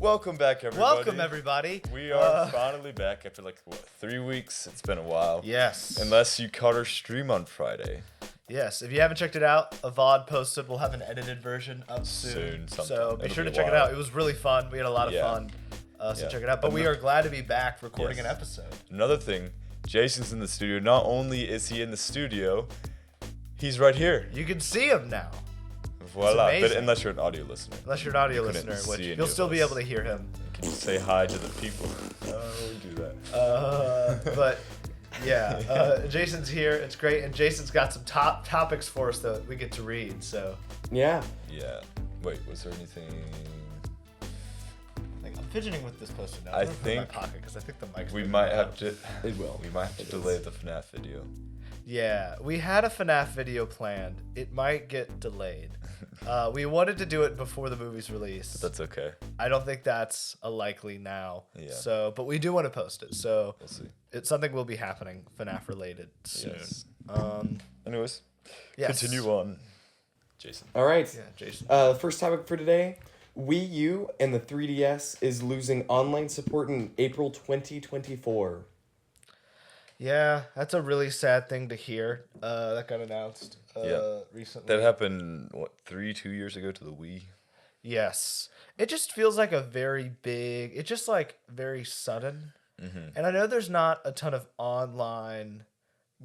Welcome back, everybody. Welcome, everybody. We are finally back after 3 weeks. It's been a while. Yes. Unless you caught our stream on Friday. Yes. If you haven't checked it out, a VOD posted. We'll have an edited version up soon. So be sure to check it out. It was really fun. We had a lot of fun. So check it out. But we are glad to be back recording an episode. Another thing, Jason's in the studio. Not only is he in the studio, he's right here. You can see him now. Voila. But unless you're an audio listener. Unless you're an audio listener, which you'll still be able to hear him. Can you say hi to the people? We do that. But yeah, Jason's here. It's great, and Jason's got some top topics for us that we get to read. So yeah. Wait, was there anything? I'm fidgeting with this closer now. I think in my pocket because I think the mic's. We might have to. It will. We might have to delay the FNAF video. Yeah, we had a FNAF video planned. It might get delayed. We wanted to do it before the movie's release. But that's okay. I don't think that's a likely now. Yeah. So, but we do want to post it. So we'll see. It's something will be happening FNAF related soon. Yes. Anyways, continue on, Jason. All right. Yeah, Jason. First topic for today: Wii U and the 3DS is losing online support in April 2024. Yeah, that's a really sad thing to hear. That got announced recently. That happened, 2 years ago to the Wii? Yes. It just feels like a very big, it's just very sudden. Mm-hmm. And I know there's not a ton of online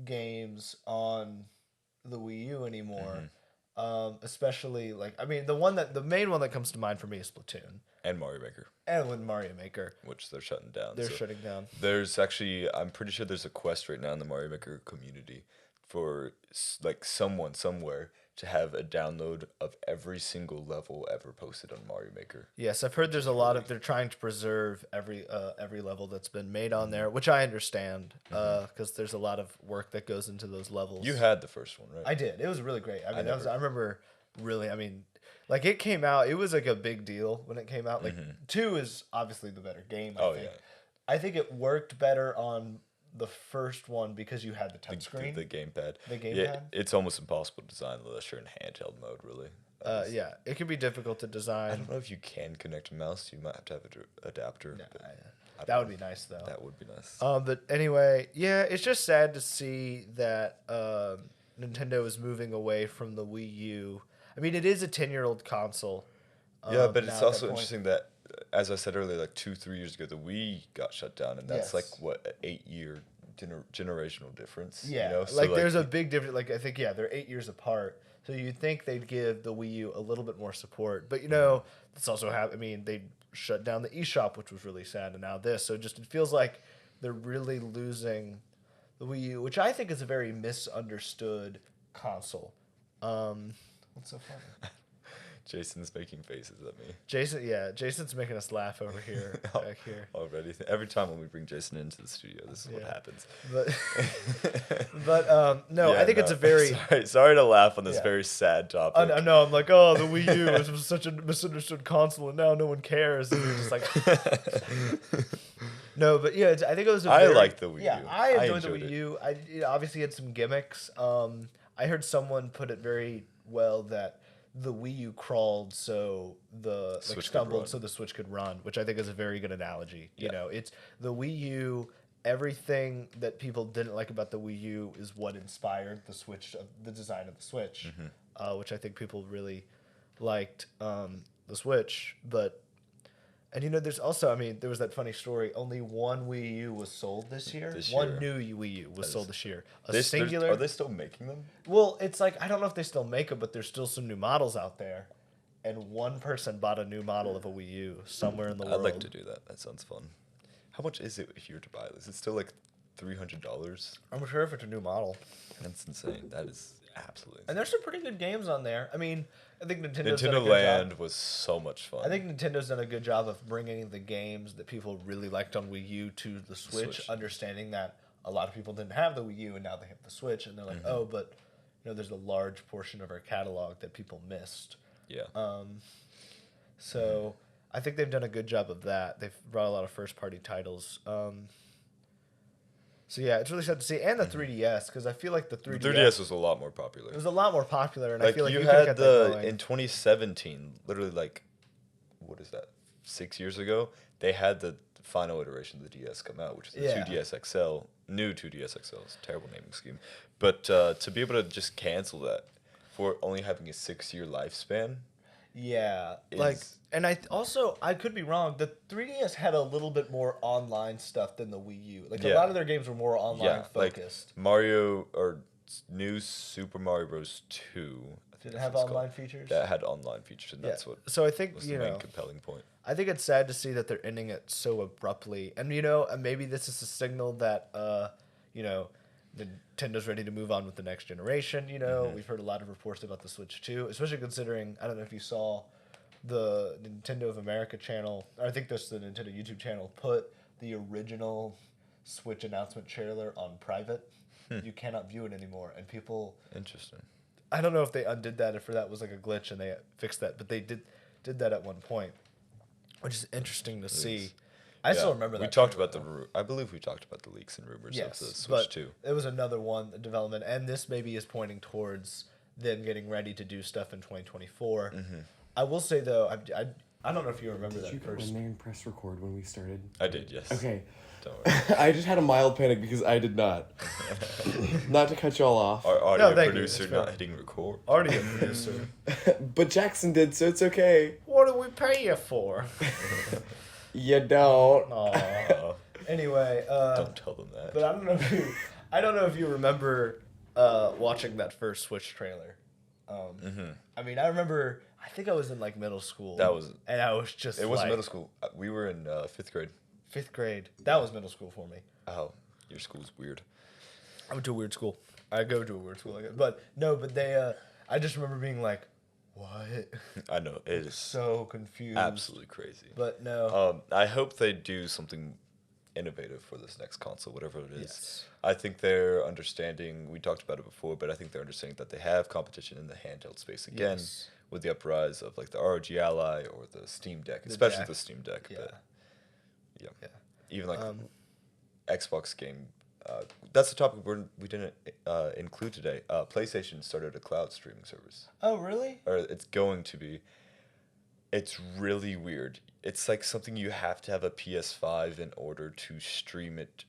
games on the Wii U anymore. Mm-hmm. Especially the main one that comes to mind for me is Splatoon. And Mario Maker. And with Mario Maker. Which they're shutting down. They're shutting down. There's actually, I'm pretty sure there's a quest right now in the Mario Maker community for someone somewhere to have a download of every single level ever posted on Mario Maker. Yes, I've heard there's a lot of, they're trying to preserve every level that's been made on there, which I understand, because there's a lot of work that goes into those levels. You had the first one, right? I did. It was really great. I remember really, it came out, it was a big deal when it came out. 2 is obviously the better game, I think. Yeah. I think it worked better on the first one because you had the touchscreen. The gamepad. The gamepad? It's almost impossible to design unless you're in handheld mode, really. Yeah, it can be difficult to design. I don't know if you can connect a mouse. You might have to have an adapter. That would be nice, though. That would be nice. But anyway, yeah, it's just sad to see that Nintendo is moving away from the Wii U. It is a 10-year-old console. Yeah, but it's also interesting that, as I said earlier, 2-3 years ago, the Wii got shut down, and that's an 8-year generational difference. Yeah, you know? So there's a big difference. I think they're 8 years apart. So you'd think they'd give the Wii U a little bit more support, but that's also they shut down the eShop, which was really sad, and now this. So it feels like they're really losing the Wii U, which I think is a very misunderstood console. What's so funny? Jason's making faces at me. Jason's making us laugh over here, back here. Already. Every time when we bring Jason into the studio, this is what happens. I think it's a very... Sorry to laugh on this very sad topic. I know, I'm the Wii U was such a misunderstood console, and now no one cares. And you're just No, but I think it was I like the Wii U. Yeah, I enjoyed the Wii U. It obviously had some gimmicks. I heard someone put it very well that the Wii U crawled so the stumbled so the Switch could run, which I think is a very good analogy. It's the Wii U. Everything that people didn't like about the Wii U is what inspired the Switch, the design of the Switch, which I think people really liked the Switch. There's also, there was that funny story. Only one Wii U was sold this year. One new Wii U was sold this year. Are they still making them? Well, it's I don't know if they still make them, but there's still some new models out there. And one person bought a new model of a Wii U somewhere in the world. I'd like to do that. That sounds fun. How much is it if you were to buy this? Is it still $300? I'm sure if it's a new model. That's insane. That is absolutely insane. And there's some pretty good games on there. I think Nintendo's Nintendo done a good Land job. Was so much fun. I think Nintendo's done a good job of bringing the games that people really liked on Wii U to the Switch. Understanding that a lot of people didn't have the Wii U and now they have the Switch, and they're like, oh, but there's a large portion of our catalog that people missed. Yeah. So I think they've done a good job of that. They've brought a lot of first-party titles. So yeah, it's really sad to see, and the 3DS, because I feel like the 3DS was a lot more popular. It was a lot more popular, and I feel like you had in 2017, literally what is that, 6 years ago, they had the final iteration of the DS come out, which is the Yeah. 2DS XL, new 2DS XL. It's a terrible naming scheme. But to be able to just cancel that for only having a 6-year lifespan, Yeah, like, is and I could be wrong. The 3DS had a little bit more online stuff than the Wii U. Like a Yeah. lot of their games were more online like focused. Mario or new Super Mario Bros. 2. I think Did it that's have what it's online called. features? That had online features, and that's what So I think was the main compelling point. I think it's sad to see that they're ending it so abruptly, and maybe this is a signal that Nintendo's ready to move on with the next generation. We've heard a lot of reports about the Switch 2, especially considering I don't know if you saw the Nintendo of America channel. Or I think that's the Nintendo YouTube channel put the original Switch announcement trailer on private. You cannot view it anymore, and people. Interesting. I don't know if they undid that, if that was like a glitch and they fixed that, but they did that at one point, which is interesting to see. I still remember that. We talked trailer, about I believe we talked about the leaks and rumors yes, of the Switch but 2. it was another one development, and this maybe is pointing towards them getting ready to do stuff in 2024. I will say though, I don't know if you remember Did you that go first. in there and press record when we started? I did, yes. Okay. Don't worry. I just had a mild panic because I did not. Not to cut y'all off. Our audio thank you, producer that's not fair. hitting record. Already a producer. But Jackson did, so it's okay. What do we pay you for? You don't. Aw. Anyway, Don't tell them that. but I don't know if you remember watching that first Switch trailer. I mean, I remember. I think I was in like middle school. And I was just. It was like, middle school. We were in 5th grade. 5th grade. That was middle school for me. Oh, your school's weird. I went to a weird school. I go to a weird school, I guess. But no, they. I just remember being like, "What?" I know it is So confused. absolutely crazy. But no. I hope they do something innovative for this next console, whatever it is. Yes. I think they're understanding. We talked about it before, but I think they're understanding that they have competition in the handheld space again, Yes. with the uprise of like the ROG Ally or the Steam Deck, especially Deck. the Steam Deck. Yeah. But yeah. Yeah. Even like Xbox game. That's the topic we didn't include today. PlayStation started a cloud streaming service, Oh, really? or it's going to be. It's really weird. It's like something you have to have a PS5 in order to stream it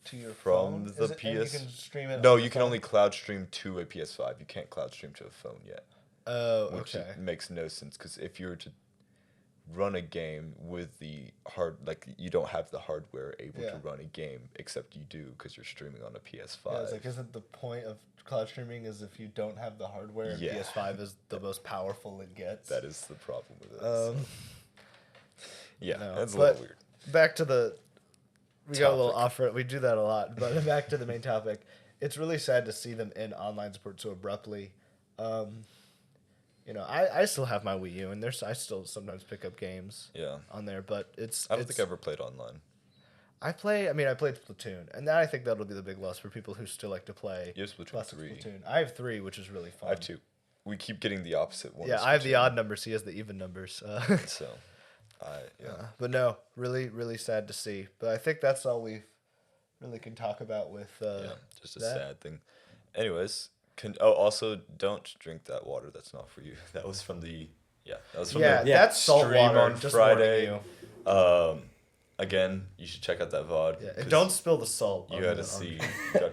To your from phone? the Is it- and PS. you can stream it No, on the you can phone? only cloud stream to a PS5. You can't cloud stream to a phone yet, Oh, which okay. makes no sense because if you were to run a game with the you don't have the hardware able Yeah. to run a game, except you do because you're streaming on a PS5. Yeah, it's like, isn't the point of cloud streaming is if you don't have the hardware, Yeah. PS5 is the most powerful it gets. That is the problem with it. so. Yeah, no, that's a but- little weird. Back to we got a little Topic. off it. We do that a lot, but back to the main topic. It's really sad to see them end online support so abruptly. I still have my Wii U, and I still sometimes pick up games Yeah, on there, but it's. I don't think I ever played online. I played Splatoon, and I think that'll be the big loss for people who still like to play. You have Splatoon classic 3. Splatoon. I have 3, which is really fun. I have 2. We keep getting the opposite one. Yeah, I have the odd numbers. He has the even numbers. So, yeah. But no, really, really sad to see. But I think that's all we really can talk about with. Yeah, just a that. sad thing. Anyways, also don't drink that water. That's not for you. That was from the Yeah, the that's salt stream water. on Just Friday. warning you. Again, you should check out that VOD. Yeah, 'cause and don't spill the salt. You got to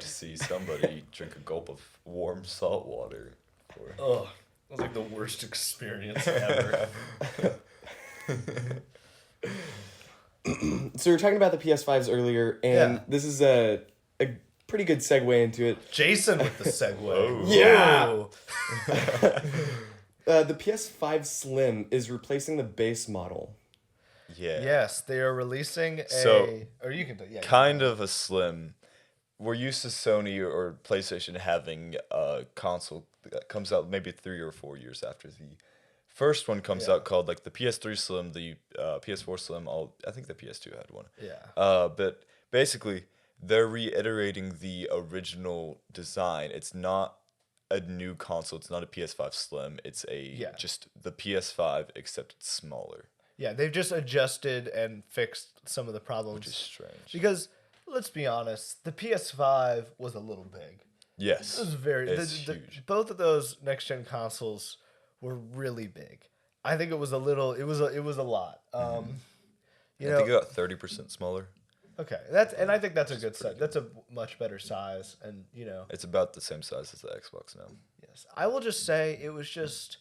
see somebody drink a gulp of warm salt water. Ugh, that was like the worst experience ever. So we were talking about the PS5s earlier, and Yeah. this is a pretty good segue into it. Jason with the segue. Whoa. Yeah. Whoa. The PS5 Slim is replacing the base model. Yeah. Yes, they are releasing a. So, or you can. Yeah. Kind of a slim. We're used to Sony or PlayStation having a console that comes out maybe 3 or 4 years after the first one comes out, called like the PS3 Slim, the PS4 Slim. I think the PS2 had one. Yeah. But basically, they're reiterating the original design. It's not a new console. It's not a PS5 Slim. It's just the PS5 except it's smaller, Yeah, they've just adjusted and fixed some of the problems. which is strange. Because let's be honest, the PS5 was a little big. Yes, It was very. it's huge. Both of those next gen consoles were really big, I think it was a little. It was a lot. You I know. think about 30% smaller. Okay, and I think that's a good size. That's a much better size, and It's about the same size as the Xbox now. yes, I will just say it was just.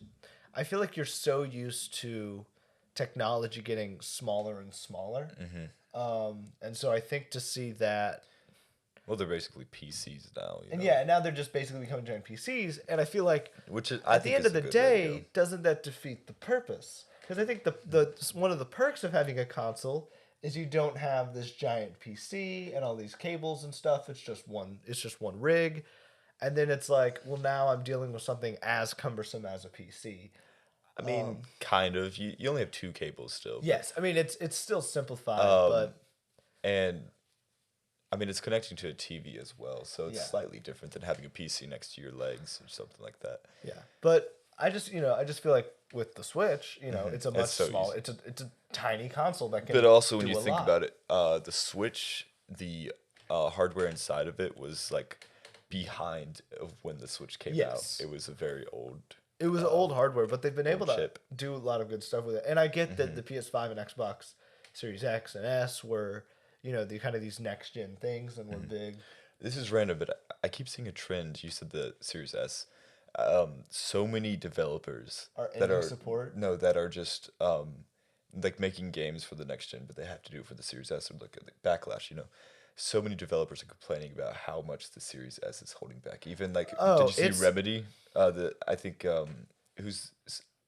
I feel like you're so used to technology getting smaller and smaller, and so I think to see that. Well, they're basically PCs now. And yeah, now they're just basically becoming giant PCs, and I feel like which is at the end of the day, doesn't that defeat the purpose? Because I think the one of the perks of having a console is you don't have this giant PC and all these cables and stuff. It's just one rig, and then it's like, well, now I'm dealing with something as cumbersome as a PC. I mean, kind of. You only have 2 cables still. Yes, I mean it's still simplified, but and I mean it's connecting to a TV as well, so it's Yeah. slightly different than having a PC next to your legs or something like that. yeah. But I just feel like with the Switch, it's a much It's so smaller. It's a tiny console that can. But also, when do you a think lot. about it, the Switch, the hardware inside of it was like behind of when the Switch came Yes. out. It was a very old. It was old hardware, but they've been able to chip. do a lot of good stuff with it. And I get that the PS5 and Xbox Series X and S were, the kind of these next gen things and were big. This is random, but I keep seeing a trend. You said the Series S. So many developers Are that ending are support? no that are just like making games for the next gen, but they have to do it for the Series S or like backlash. So many developers are complaining about how much the Series S is holding back. Even like, Oh, did you see Remedy? I think who's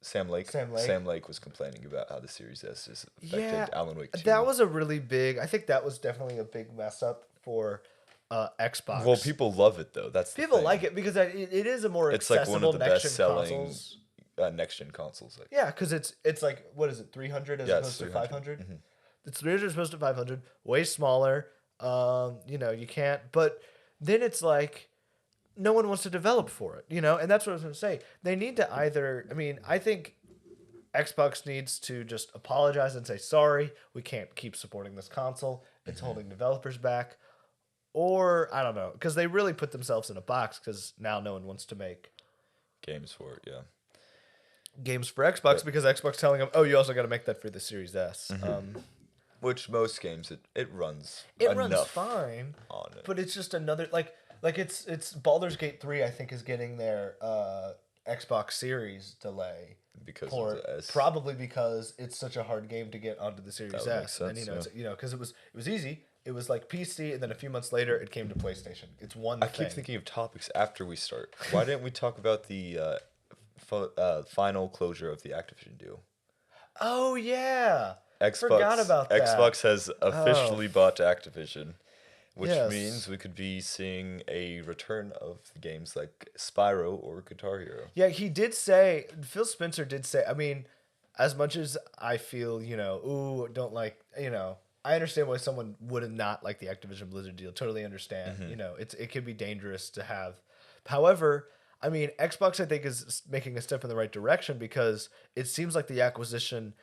Sam Lake. Sam Lake. Was complaining about how the Series S is affected Yeah, Alan Wake 2. that was a really big. I think that was definitely a big mess up for Xbox. Well, people love it though. That's the people thing. like it because it is a more It's like accessible one of the next gen best selling consoles. next gen consoles. Like, Yeah, because it's like, what is it, 300 as Yeah, opposed it's to 300. 500? It's 300 as opposed to 500, way smaller. You can't, but then it's like, no one wants to develop for it, and that's what I was going to say. They need to I think Xbox needs to just apologize and say, sorry, we can't keep supporting this console. It's holding developers back. Or, I don't know, because they really put themselves in a box because now no one wants to make games for it, yeah. games for Xbox because Xbox telling them, oh, you also got to make that for the Series S. Which most games it runs. It runs enough fine, on it. but it's just another like it's Baldur's Gate 3. I think is getting their Xbox Series delay Because port, of the S. probably because it's such a hard game to get onto the Series That would make S, and sense, because it was easy. It was like PC, and then a few months later, it came to PlayStation. It's one. I keep thinking of topics after we start. Why didn't we talk about the final closure of the Activision deal? Oh yeah, Xbox, forgot about that. Xbox has officially bought Activision, which Yes. means we could be seeing a return of games like Spyro or Guitar Hero. Yeah, he did say. Phil Spencer did say. I mean, as much as I feel, don't like, I understand why someone would not like the Activision Blizzard deal. Totally understand. It could be dangerous to have. However, I mean, Xbox I think is making a step in the right direction because it seems like the acquisition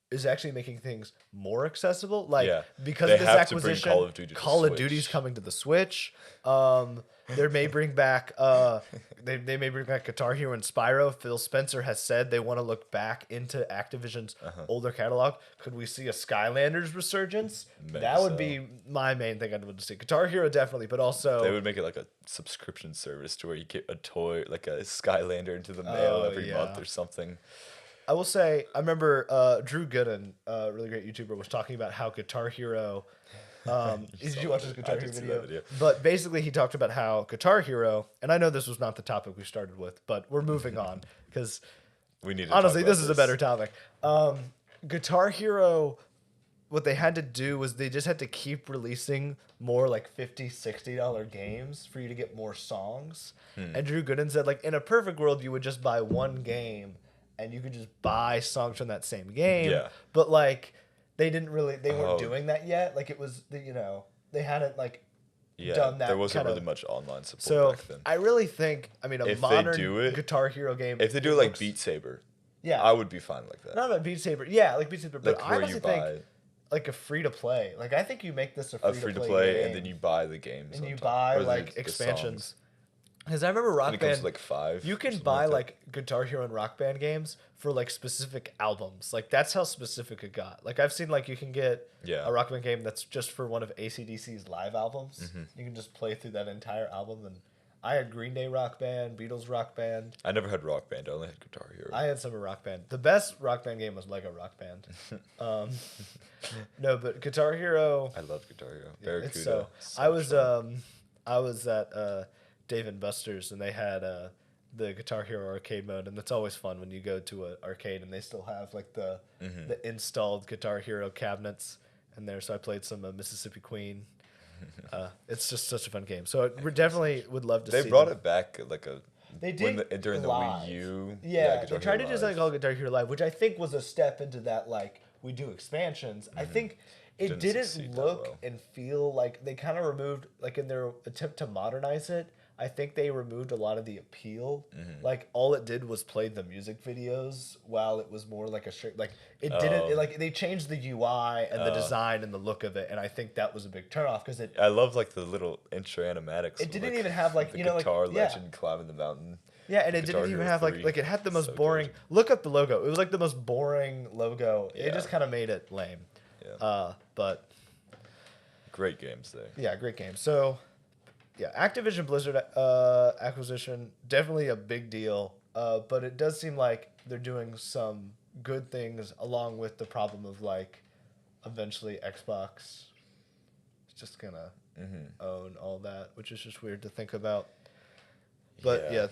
is actually making things more accessible. Like Yeah, because they of this have to bring acquisition, Call of Duty to the Call of Switch. Duty's coming to the Switch. They may bring back they may bring back Guitar Hero and Spyro. Phil Spencer has said they want to look back into Activision's older catalog. Could we see a Skylanders resurgence? Maybe that would so. be my main thing I'd want to see. Guitar Hero definitely, but also They would make it like a subscription service to where you get a toy, like a Skylander into the mail every month or something. I will say, I remember Drew Gooden, a really great YouTuber, was talking about how Guitar Hero. Did you watch his Guitar I Hero did see video? that video. But basically, he talked about how Guitar Hero, and I know this was not the topic we started with, but we're moving on because We need to honestly, talk this about is a better topic. Guitar Hero, what they had to do was they just had to keep releasing more like $50, $60 games for you to get more songs. And Drew Gooden said, like, in a perfect world, you would just buy one game and you could just buy songs from that same game. Yeah. But like, they weren't doing that yet. Like it was, they hadn't like Yeah, done that. there wasn't kinda- really much online support So back then. I really think, a If they modern do it- Guitar Hero game. If they do it like looks- Beat Saber, yeah, I would be fine like that. not about Beat Saber. Yeah, like Beat Saber. But Like I where honestly you think buy like a free to play. Like I think you make this a a free free to to play play game, and then you buy the games. and on you top, buy or like the expansions. Because I remember Rock When it comes Band, to like 5. you or can something buy that. like Guitar Hero and Rock Band games for like specific albums. Like that's how specific it got. Like I've seen like you can get Yeah. a Rock Band game that's just for one of AC/DC's live albums. You can just play through that entire album. And I had Green Day Rock Band, Beatles Rock Band. I never had Rock Band. I only had Guitar Hero. I had some of Rock Band. The best Rock Band game was Lego Rock Band. No, but Guitar Hero. I love Guitar Hero. It's Barracuda. so so I much was fun. I was at Dave and Buster's and they had the Guitar Hero arcade mode, and that's always fun when you go to an arcade and they still have like the installed Guitar Hero cabinets in there. So I played some Mississippi Queen. It's just such a fun game. So we definitely would love to see. They brought them. it back like a. They did during the live. Wii U. Yeah, Guitar they tried to Hero do something Live. called Guitar Hero Live, which I think was a step into that. Like we do expansions. I think it Didn't succeed didn't that look well. and feel like they kind of removed, like in their attempt to modernize it. I think they removed a lot of the appeal. Like all it did was play the music videos, while it was more like a straight. Like it didn't. Like they changed the UI and the design and the look of it, and I think that was a big turnoff because it. I love like the little intro animatics. It of, didn't like, even have like the you know guitar like yeah. legend climbing the mountain. Yeah, and it Guitar didn't even Hero have 3. like it had the most So good. boring. Look up the logo. It was like the most boring logo. Yeah. It just kind of made it lame. Yeah. But Great games there. yeah, great game. So yeah, Activision Blizzard acquisition definitely a big deal. But it does seem like they're doing some good things along with the problem of like eventually Xbox is just gonna own all that, which is just weird to think about. But yeah,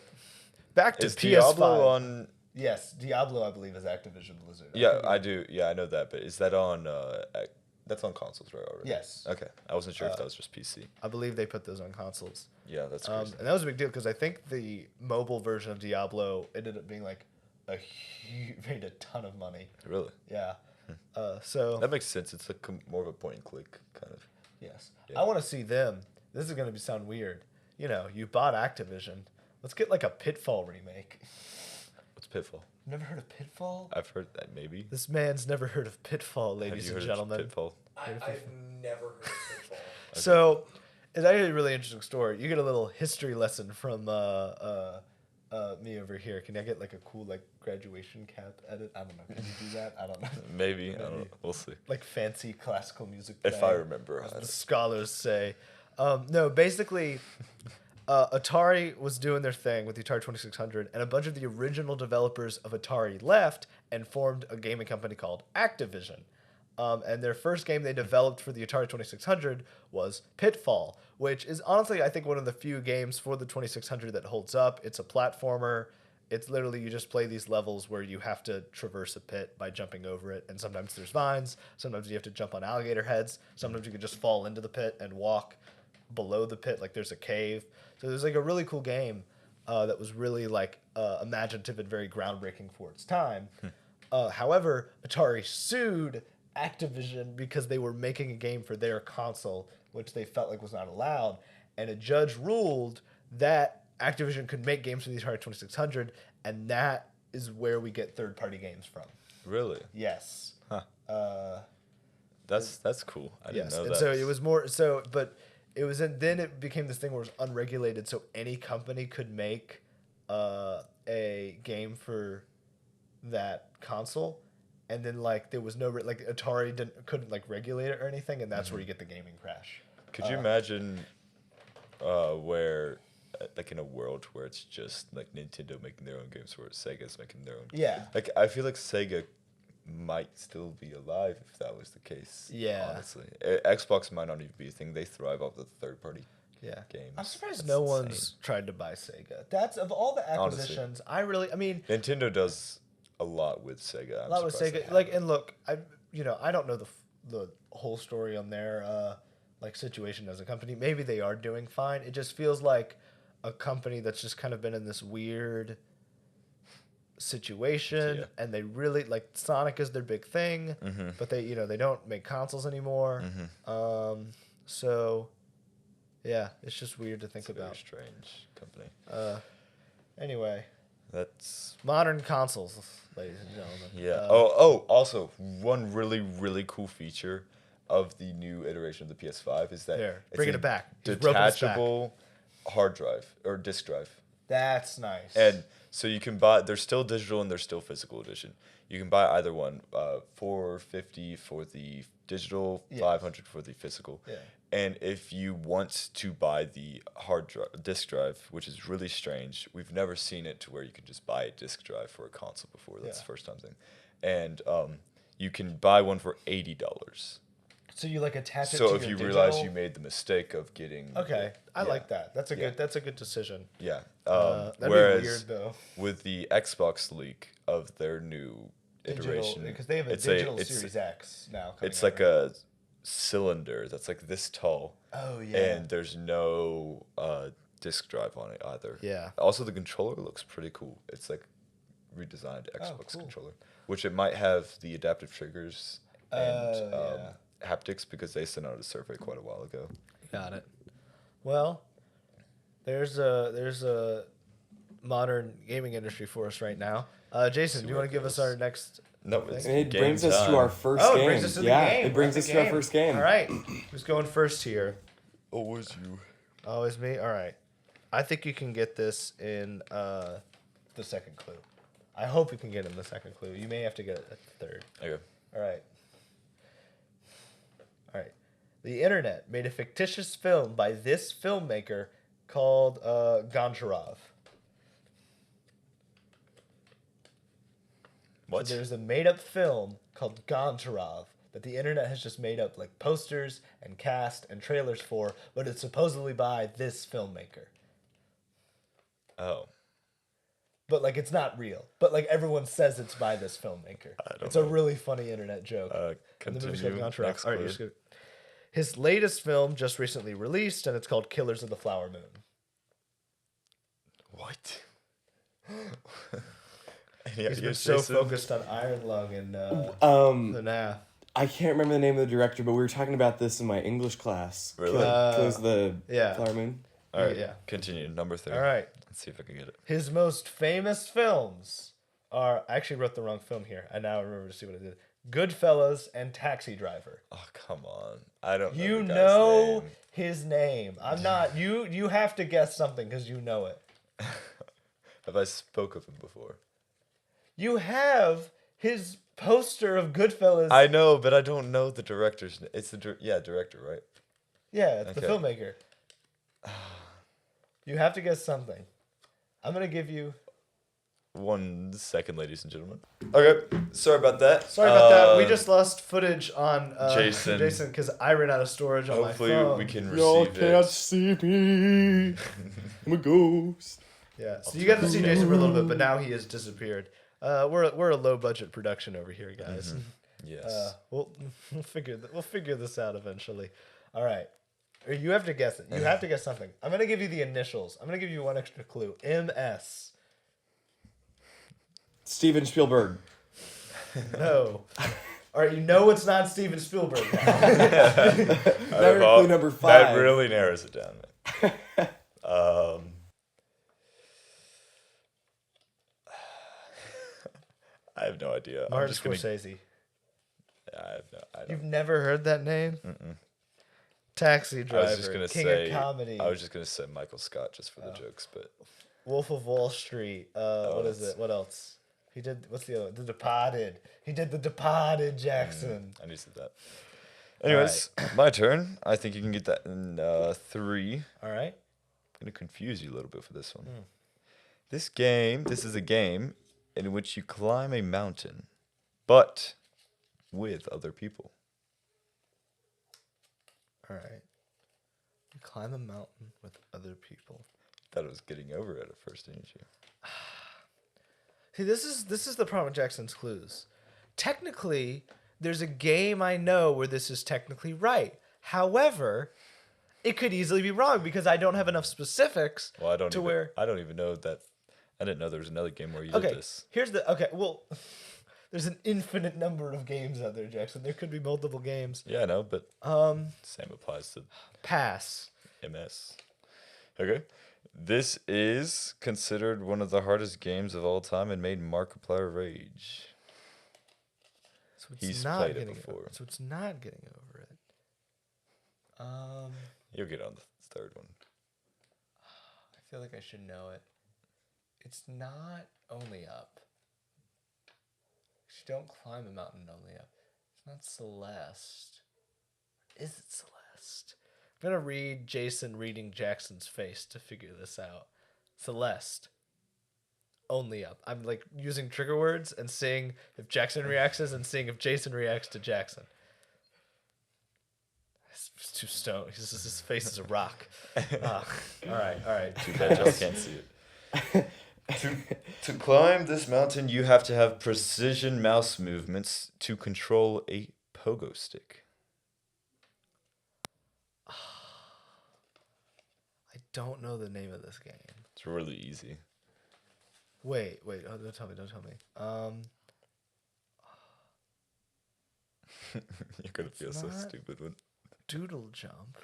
back to Is PS5. Diablo on? Yes, Diablo, I believe, is Activision Blizzard. Yeah, I do. Yeah, I know that. But is that on? That's on consoles, right? Already. Yes. Okay, I wasn't sure if that was just PC. I believe they put those on consoles. Yeah, that's crazy. And that was a big deal because I think the mobile version of Diablo ended up being like made a ton of money. Really? Yeah. So That makes sense. It's like more of a point and click kind of. yes, Yeah. I want to see them. This is going to sound weird. You know, you bought Activision. Let's get like a Pitfall remake. What's Pitfall? Never heard of Pitfall? I've heard that maybe. This man's never heard of Pitfall, Have ladies you and heard gentlemen. of Pitfall? I've never heard of Pitfall. So it's actually a really interesting story. You get a little history lesson from me over here. Can I get like a cool like graduation cap edit? I don't know. Can you do that? I don't know. Maybe. I don't know. We'll see. Like fancy classical music. If I playing, remember. as the scholars say. No, basically, Atari was doing their thing with the Atari 2600, and a bunch of the original developers of Atari left and formed a gaming company called Activision. And their first game they developed for the Atari 2600 was Pitfall, which is honestly, I think, one of the few games for the 2600 that holds up. It's a platformer. It's literally you just play these levels where you have to traverse a pit by jumping over it. And sometimes there's vines. Sometimes you have to jump on alligator heads. Sometimes you can just fall into the pit and walk below the pit like there's a cave. So there's like a really cool game that was really like imaginative and very groundbreaking for its time. However, Atari sued Activision because they were making a game for their console, which they felt like was not allowed. And a judge ruled that Activision could make games for the Atari 2600, and that is where we get third-party games from. Really? Yes. That's cool. I didn't know and that. so it was more so, but it was then it became this thing where it was unregulated, so any company could make a game for that console, and then like there was no like Atari couldn't like regulate it or anything, and that's where you get the gaming crash. Could you imagine where, like, in a world where it's just like Nintendo making their own games, where Sega's making their own? Yeah. Like, I feel like Sega might still be alive if that was the case. Yeah. Honestly, Xbox might not even be a thing. They thrive off the third-party Yeah. games. I'm surprised That's no insane. one's tried to buy Sega. That's of all the Honestly. acquisitions. I mean, Nintendo does a lot with Sega. I'm a lot with surprised they Sega. Like, haven't. and look, I don't know the whole story on their like situation as a company. Maybe they are doing fine. It just feels like a company that's just kind of been in this weird situation, Yeah. and they really like Sonic is their big thing, but they don't make consoles anymore. So yeah, it's just weird to think It's a very about. strange company. Anyway, That's modern consoles, ladies and gentlemen. yeah. Also, one really, really cool feature of the new iteration of the PS5 is that There, it's bringing a it back. He's roping us back. detachable hard drive or disk drive. That's nice. And so you can buy. There's still digital and there's still physical edition. You can buy either one. $450 for the digital, $500 for the physical. Yeah. And if you want to buy the disk drive, which is really strange, we've never seen it to where you can just buy a disk drive for a console before. That's the first time thing. And you can buy one for $80. So you like attach it to So your if you digital? realize you made the mistake of getting I like that. That's a good decision. Yeah. That'd whereas be weird though. with the Xbox leak of their new iteration, Because they have a digital Series X now. It's like a cylinder that's like this tall. Oh yeah. And there's no disk drive on it either. Yeah. Also, the controller looks pretty cool. It's like redesigned Xbox controller, which it might have the adaptive triggers and haptics because they sent out a survey quite a while ago. Got it. Well, there's a modern gaming industry for us right now. Jason, do you want to give us our next? No, it's It game brings us time. to our first game. It brings us to the game. It brings us to our first game. All right. Who's going first here? Always you. Always me? All right. I think you can get this in the second clue. I hope you can get in the second clue. You may have to get it at the third. Okay. All right. All right. The internet made a fictitious film by this filmmaker called Goncharov. What? So there's a made-up film called Goncharov that the internet has just made up like posters and cast and trailers for, but it's supposedly by this filmmaker. Oh. But like it's not real. But like everyone says it's by this filmmaker. It's a really funny internet joke. And the movie's called Continue. Goncharov. Next All right, clue. just go. His latest film just recently released, and it's called Killers of the Flower Moon. What? He's been so focused on Iron Lung and the NAF. I can't remember the name of the director, but we were talking about this in my English class. Really? Killers of the yeah. Flower Moon. All right. Yeah. Continue. Number 3. All right. Let's see if I can get it. His most famous films are... I actually wrote the wrong film here. I now remember to see what I did. Goodfellas and Taxi Driver. Oh, come on. I don't know. You the guy's know name. his name. I'm not... You have to guess something because you know it. Have I spoke of him before? You have his poster of Goodfellas. I know, but I don't know the director's name. It's the director, right? Yeah, it's the Okay. filmmaker. You have to guess something. I'm going to give you... 1 second, ladies and gentlemen. Okay, sorry about that. Sorry about that. We just lost footage on Jason. Jason because I ran out of storage on Hopefully my phone. we can Y'all receive can't it. see me. I'm a ghost. Yeah, so you got to see Jason for a little bit, but now he has disappeared. We're a low budget production over here, guys. Yes. We'll figure this out eventually. All right, or you have to guess it. You have to guess something. I'm gonna give you the initials. I'm gonna give you one extra clue. MS. Steven Spielberg. No. All right, you know it's not Steven Spielberg now. Clue number 5. That really narrows it down. I have no idea. Martin I'm just gonna. Scorsese. I don't. You've never heard that name? Taxi I Driver. was just gonna King say. of Comedy. I was just gonna say Michael Scott just for the jokes, but Wolf of Wall Street. What is that's- it? What else? He did. What's the other one? The Departed. He did The Departed, Jackson. I knew that. Anyways, my turn. I think you can get that in 3. All right. I'm gonna confuse you a little bit for this one. This is a game in which you climb a mountain, but with other people. All right. You climb a mountain with other people. Thought it was getting over it at first, didn't you? See, this is the problem with Jackson's clues. Technically, there's a game I know where this is technically right. However, it could easily be wrong because I don't have enough specifics Well, I don't where. even know that. I didn't know there was another game where you Okay, did this. well, there's an infinite number of games out there, Jackson. There could be multiple games. Yeah, I know, but same applies to Pass. MS. Okay. This is considered one of the hardest games of all time and made Markiplier rage. So it's He's not played it getting before. So it's not getting over it. You'll get on the third one. feel like I should know it. It's not Only Up. You don't climb a mountain only up. It's not Celeste. Is it Celeste? I'm gonna read Jason reading Jackson's face to figure this out. Celeste. Only Up. I'm like using trigger words and seeing if Jackson reacts and seeing if Jason reacts to Jackson. It's too stoned. His face is a rock. All right. Too bad y'all can't see it. To climb this mountain, you have to have precision mouse movements to control a pogo stick. I don't know the name of this game. It's really easy. Wait. Oh, don't tell me. You're gonna feel so stupid when Doodle Jump.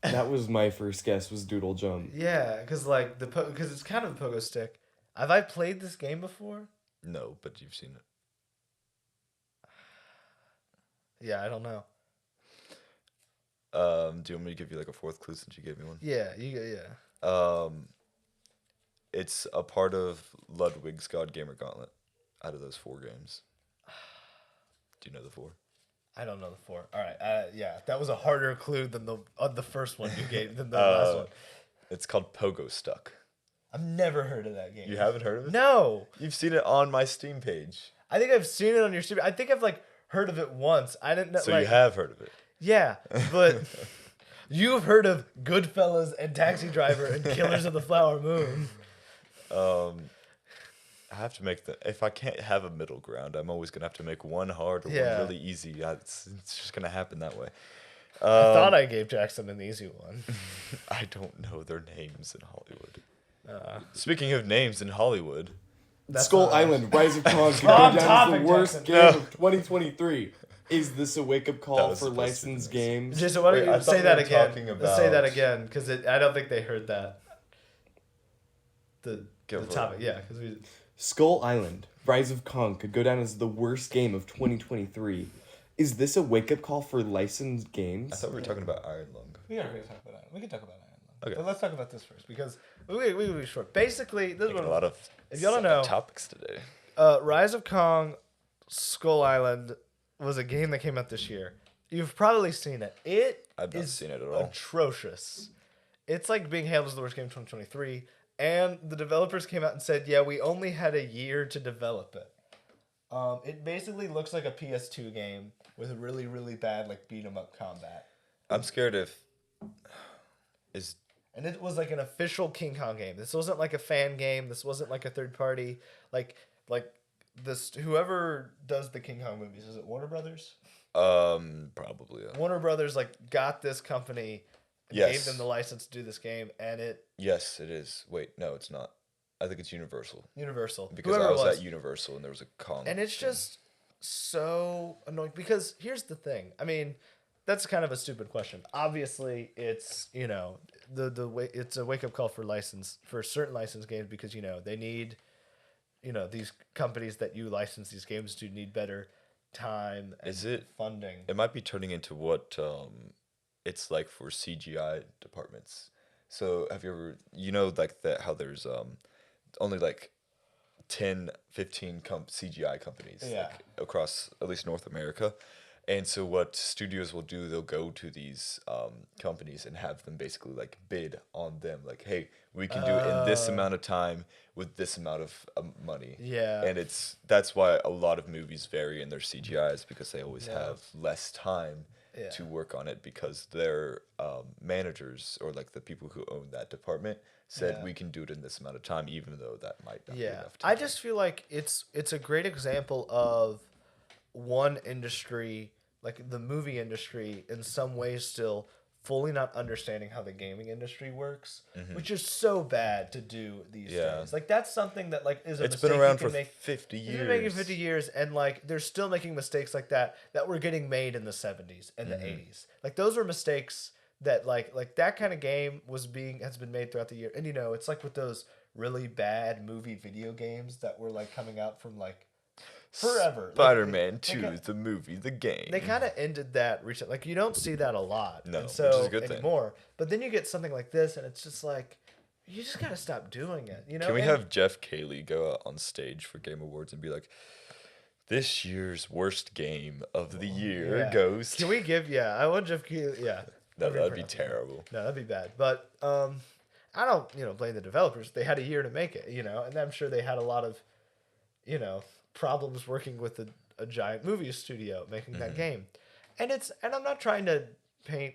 That was my first guess. Was Doodle Jump? Yeah, because like because it's kind of a pogo stick. Have I played this game before? No, but you've seen it. Yeah, I don't know. Do you want me to give you like a fourth clue since you gave me one? Yeah. It's a part of Ludwig's God Gamer Gauntlet. Out of those 4 games, do you know the 4? I don't know the 4. All right. Yeah, that was a harder clue than the first one you gave than the last one. It's called Pogo Stuck. I've never heard of that game. You haven't heard of it? No. You've seen it on my Steam page. I think I've seen it on your Steam. I think I've like heard of it once. I didn't know. So you have heard of it. Yeah, but you've heard of Goodfellas and Taxi Driver and Killers of the Flower Moon. I have to make if I can't have a middle ground, I'm always gonna have to make one hard or one really easy. It's just gonna happen that way. I thought I gave Jackson an easy one. I don't know their names in Hollywood. Speaking of names in Hollywood, Skull Island: Rise of Kong could go down as the worst game of 2023. Is this a wake-up call for licensed games? Jason, why don't you say that again? Say that again, because I don't think they heard that. The topic, yeah. Skull Island: Rise of Kong could go down as the worst game of 2023. Is this a wake-up call for licensed games? I thought we were talking about Iron Lung. We can talk about Iron. We can talk about Iron Lung. Okay. But let's talk about this first, because we will be short. Basically, this is a lot of if y'all don't know topics today. Rise of Kong, Skull Island was a game that came out this year. You've probably seen it. I've not seen it at all. Atrocious. It's like being hailed as the worst game of 2023. And the developers came out and said, yeah, we only had a year to develop it. It basically looks like a PS2 game with really, really bad like beat 'em up combat. I'm scared And it was like an official King Kong game. This wasn't like a fan game. This wasn't like a third party. Like this. Whoever does the King Kong movies, is it Warner Brothers? Probably. Yeah. Warner Brothers got this company. Gave them the license to do this game, and it. Yes, it is. Wait, no, it's not. I think it's Universal. Because I was at Universal and there was a Kong. And it's just so annoying because here's the thing. I mean, that's kind of a stupid question. Obviously, it's the way it's a wake up call for certain licensed games because they need these companies that you license these games to need better time and funding. It might be turning into what it's like for CGI departments. So have you ever how there's only like 10, 15 CGI companies across at least North America. And so what studios will do, they'll go to these companies and have them basically like bid on them. Like, hey, we can do it in this amount of time with this amount of money. Yeah. And that's why a lot of movies vary in their CGIs because they always have less time to work on it because their managers or like the people who own that department said we can do it in this amount of time, even though that might not be enough time. I just feel like it's a great example of one industry, like the movie industry, in some ways still fully not understanding how the gaming industry works, which is so bad to do these days. Like that's something that like is a it's mistake been around you can for make. 50 years. It's been making 50 years, and like they're still making mistakes like that were getting made in the 70s and the 80s. Like those were mistakes that like that kind of game has been made throughout the year. And it's like with those really bad movie video games that were like coming out from like forever. Spider-Man 2, the movie, the game. They kind of ended that recently. Like you don't see that a lot. No, and so which is a good anymore. thing. But then you get something like this, and it's just like, you just gotta stop doing it. You know? Can we And- have Jeff Cayley go out on stage for Game Awards and be like, this year's worst game of the year Yeah. goes. Can we give? Yeah, I want Jeff Keighley. Yeah, No, that'd be productive. terrible. No, that'd be bad. But I don't blame the developers. They had a year to make it. And I'm sure they had a lot of problems working with a giant movie studio making that game. And I'm not trying to paint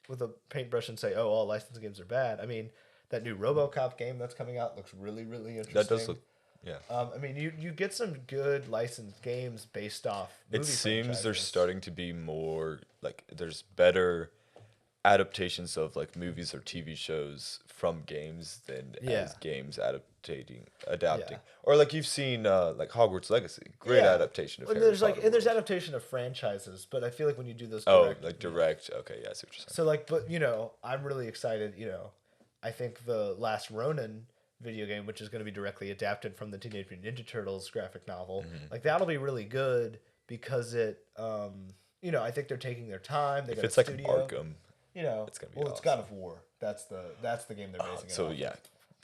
with a paintbrush and say, oh, all licensed games are bad. I mean, that new RoboCop game that's coming out looks really, really interesting. That does look, yeah. I mean, you get some good licensed games based off. It movie seems there's franchises. starting to be more like there's better adaptations of like movies or TV shows from games than as games adapting. Or like you've seen like Hogwarts Legacy, great adaptation of And Harry there's Potter and there's world. adaptation of franchises, but I feel like when you do those Direct. Okay, yeah, I see what you're saying. So like, but I'm really excited. I think the Last Ronin video game, which is going to be directly adapted from the Teenage Mutant Ninja Turtles graphic novel, like that'll be really good because it, I think they're taking their time. They If got it's a like studio. Arkham, It's gonna be it's awesome. God of War. That's the game they're basing it so off. yeah,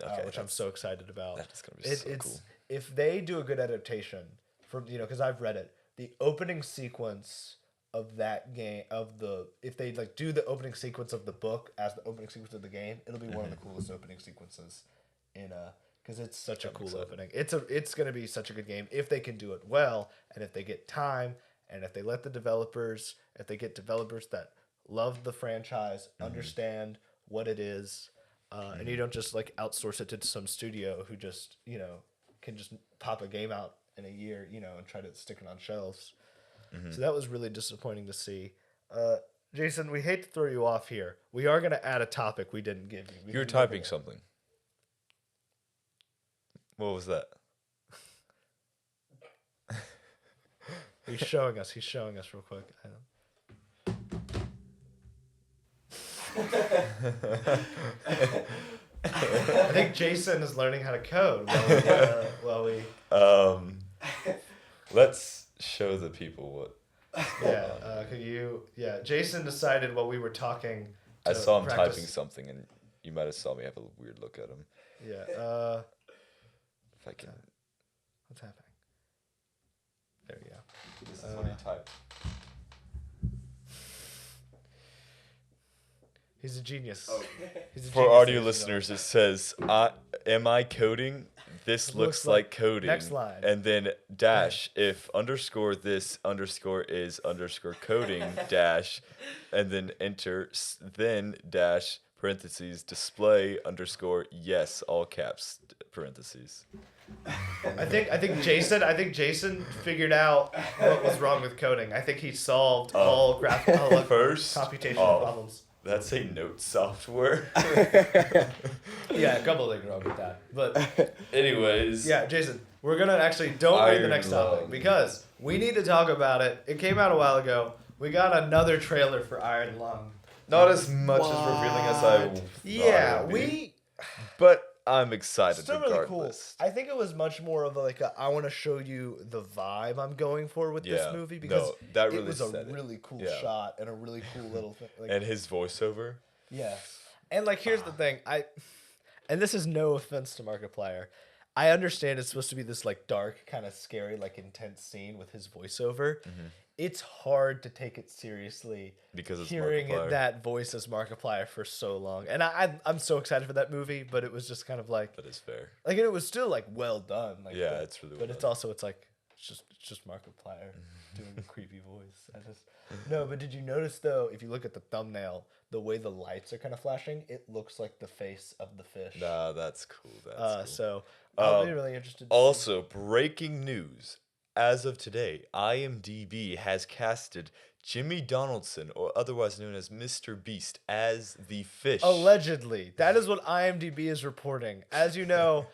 okay, Which I'm so excited about. that is gonna be so cool. If they do a good adaptation from because I've read it, the opening sequence of that game if they like do the opening sequence of the book as the opening sequence of the game, it'll be one of the coolest opening sequences because it's such a cool opening. It's gonna be such a good game if they can do it well and if they get time and if they let if they get developers that love the franchise, understand what it is, and you don't just like outsource it to some studio who just can just pop a game out in a year, and try to stick it on shelves. So that was really disappointing to see. Jason, we hate to throw you off here. We are going to add a topic we didn't give you. You were typing something. What was that? He's showing us real quick. I think Jason is learning how to code while we Let's show the people what. Jason decided while we were talking. I saw him practice- typing something, and you might have saw me have a weird look at him. Yeah. If I can. What's happening? There we go. This is what he typed. He's a genius. He's a For genius, audio ladies and listeners, it says, "Am I coding? This looks like coding." Next line. And then dash if underscore this underscore is underscore coding dash, and then enter then dash parentheses display underscore yes all caps parentheses. I think Jason figured out what was wrong with coding. I think he solved all First, computational problems. That's a note software. Yeah, a couple of things wrong with that. But Anyways. yeah, Jason, we're gonna don't read the Iron next topic Lung. because we need to talk about it. It came out a while ago. We got another trailer for Iron Lung. Not as much as revealing as I thought Yeah, it would be. we But I'm excited still regardless. really cool. I think it was much more of I want to show you the vibe I'm going for with this movie because that really it was a said it. really cool Yeah. shot and a really cool little thing. And his voiceover. Yeah. And here's the thing. And this is no offense to Markiplier. I understand it's supposed to be this dark, kind of scary, intense scene with his voiceover. It's hard to take it seriously Because it's hearing Markiplier. that voice as Markiplier for so long. And I'm so excited for that movie, but it was just kind of That is fair. and it was still well done. Yeah, it's really well But it's done. also it's just Markiplier doing a creepy voice. No, but did you notice though? If you look at the thumbnail, the way the lights are kind of flashing, it looks like the face of the fish. Nah, that's cool. That's cool. So I'll be really interested. To see. Also, breaking news. As of today, IMDb has casted Jimmy Donaldson, or otherwise known as Mr. Beast, as the fish. Allegedly, that is what IMDb is reporting. As you know,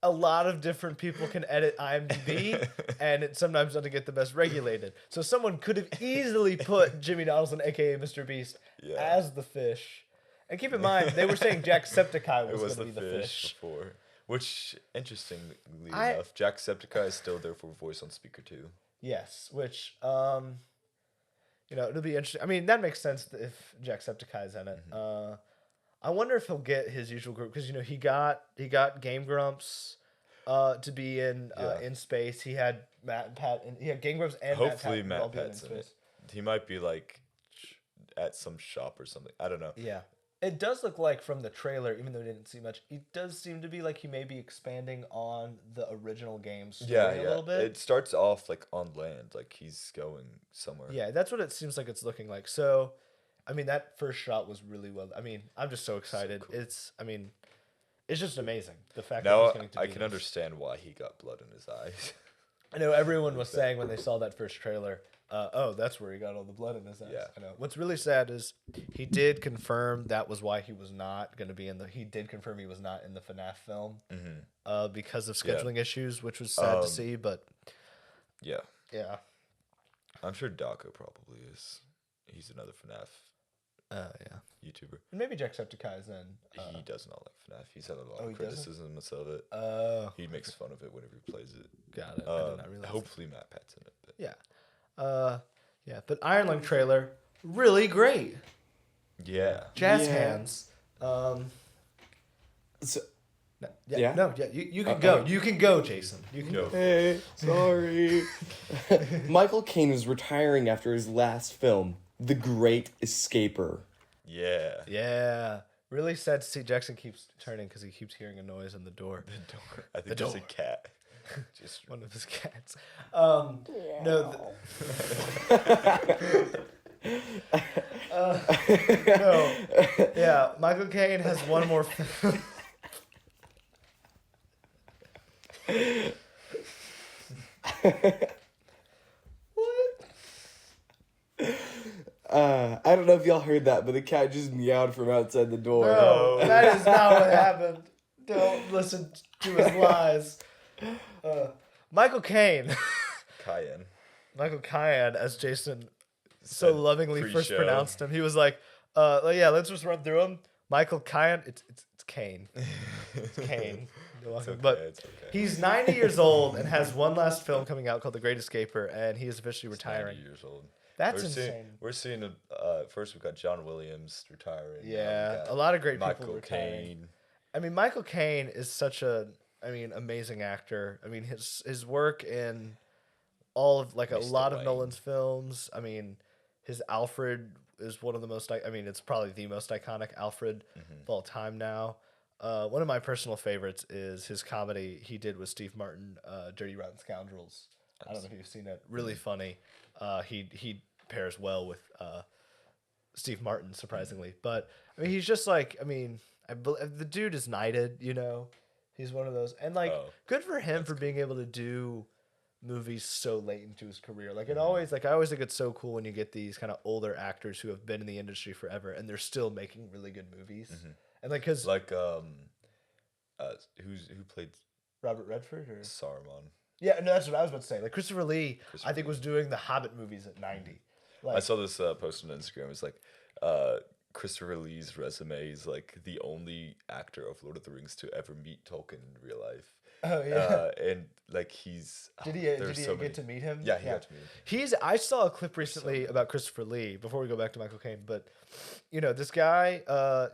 a lot of different people can edit IMDb, and it sometimes doesn't get the best regulated. So someone could have easily put Jimmy Donaldson, aka Mr. Beast, as the fish. And keep in mind, they were saying Jacksepticeye was going to be the fish. Before. Which, interestingly enough, Jacksepticeye is still there for voice on speaker too. Yes, which it'll be interesting. I mean, that makes sense if Jacksepticeye's in it. I wonder if he'll get his usual group because he got Game Grumps to be in space. He had Matt and Pat, and he had Game Grumps and Hopefully Matt Matt Pat Pat's in it. He might be like at some shop or something. I don't know. Yeah. It does look like from the trailer, even though we didn't see much, it does seem to be like he may be expanding on the original game's story a little bit. It starts off like on land, like he's going somewhere. Yeah, that's what it seems like it's looking like. So, I mean, that first shot was really well. I mean, I'm just so excited. So cool. It's just amazing. The fact that he's going to be I can understand why he got blood in his eyes. I know everyone was saying when they saw that first trailer, oh, that's where he got all the blood in his eyes. Yeah. I know. What's really sad is he did confirm that was why he was not going to be he did confirm he was not in the FNAF film because of scheduling issues, which was sad to see, but. Yeah. Yeah. I'm sure Daco probably is. He's another FNAF YouTuber. And maybe Jacksepticeye is in. He does not like FNAF. He's had a lot of criticisms of it. He makes fun of it whenever he plays it. Got it. I did not realize hopefully Matt Pat's in it. But. Yeah. But Iron Lung trailer, really great. Yeah. Jazz hands. So, you can go. You can go, Jason. You can go. Hey, sorry. Michael Caine is retiring after his last film, The Great Escaper. Yeah. Yeah. Really sad to see Jackson keeps turning because he keeps hearing a noise in the door. The door. I think there's a cat. Just one of his cats. No. No. Yeah, Michael Caine has one more. What? I don't know if y'all heard that, but the cat just meowed from outside the door. No, that is not what happened. Don't listen to his lies. Michael Caine. Caine. Michael Caine, as Jason so lovingly first pronounced him. He was like, let's just run through him. Michael Caine. It's Caine. It's Caine. It's okay, but it's okay. He's 90 years old and has one last film coming out called The Great Escaper, and he is officially retiring. 90 years old. That's insane. We're seeing first we got John Williams retiring. Yeah, a lot of great people Michael retiring. Caine. I mean, Michael Caine is such amazing actor. I mean, his work in all of a lot of Nolan's films. I mean, his Alfred is one of the most. I mean, it's probably the most iconic Alfred of all time now. One of my personal favorites is his comedy he did with Steve Martin, Dirty Rotten Scoundrels. I don't know if you've seen it. Really funny. He pairs well with Steve Martin, surprisingly. But I mean, he's just the dude is knighted. He's one of those, and good for him for being able to do movies so late into his career. I always think it's so cool when you get these kind of older actors who have been in the industry forever and they're still making really good movies. And who played Robert Redford or Saruman? Yeah, no, that's what I was about to say. Christopher Lee, I think, was doing the Hobbit movies at 90. I saw this post on Instagram. It's Christopher Lee's resume is the only actor of Lord of the Rings to ever meet Tolkien in real life. Oh yeah, and he's did he get to meet him? Yeah, he got to meet him. I saw a clip recently about Christopher Lee before we go back to Michael Caine, but this guy,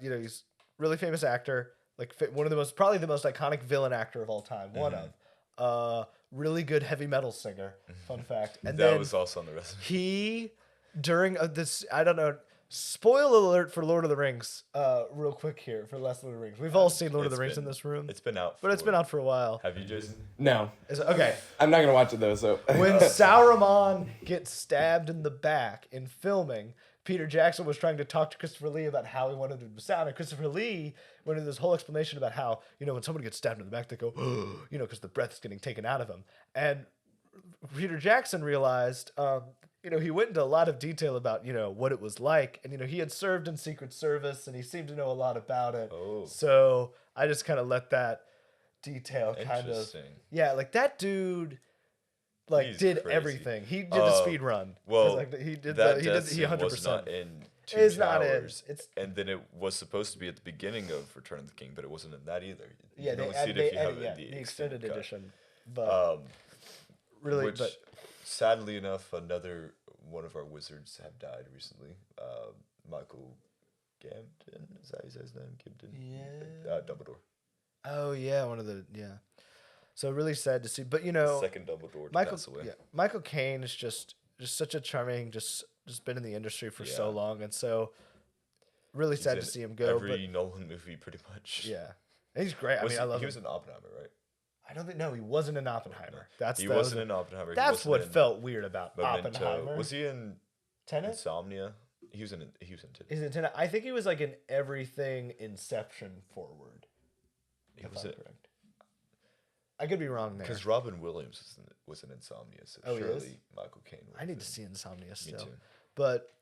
he's a really famous actor, probably the most iconic villain actor of all time. One of really good heavy metal singer. Fun fact. And that was also on the resume. He during this, I don't know. Spoil alert for Lord of the Rings, real quick here for Last Lord of the Rings. We've all seen Lord of the Rings in this room. It's been out, it's been out for a while. Have you, Jason? No. Okay. I'm not gonna watch it though. So when Saruman gets stabbed in the back in filming, Peter Jackson was trying to talk to Christopher Lee about how he wanted it to sound, and Christopher Lee went into this whole explanation about how when someone gets stabbed in the back, they go, because the breath is getting taken out of him, and Peter Jackson realized. He went into a lot of detail about, what it was like. And, he had served in Secret Service and he seemed to know a lot about it. Oh. So I just kind of let that detail kind of. Yeah, that dude, did crazy. Everything. He did the speed run. Well, he did that he 100%. Was not in Two it's Towers. Not in. It's, and then it was supposed to be at the beginning of Return of the King, but it wasn't in that either. Yeah, the extended edition. But really, but. Sadly enough, another one of our wizards have died recently. Michael Gambton? Is that his name? Gambton? Yeah. Dumbledore. Oh yeah, one of the So really sad to see, but Second Dumbledore to Michael pass away. Michael Caine is just such a charming, just been in the industry for so long, and so really sad to see him go. Every Nolan movie, pretty much. Yeah, and he's great. I love him. He was in Oppenheimer, right? I don't think he wasn't in Oppenheimer. He wasn't in Oppenheimer. That's what felt weird about Memento. Oppenheimer. Was he in Tenet? Insomnia? He was in Tenet. He's in Tenet. I think he was like in everything Inception forward. He was it. I could be wrong there. Because Robin Williams was in Insomnia, so surely Michael Caine. I need to see Insomnia still. Me too. But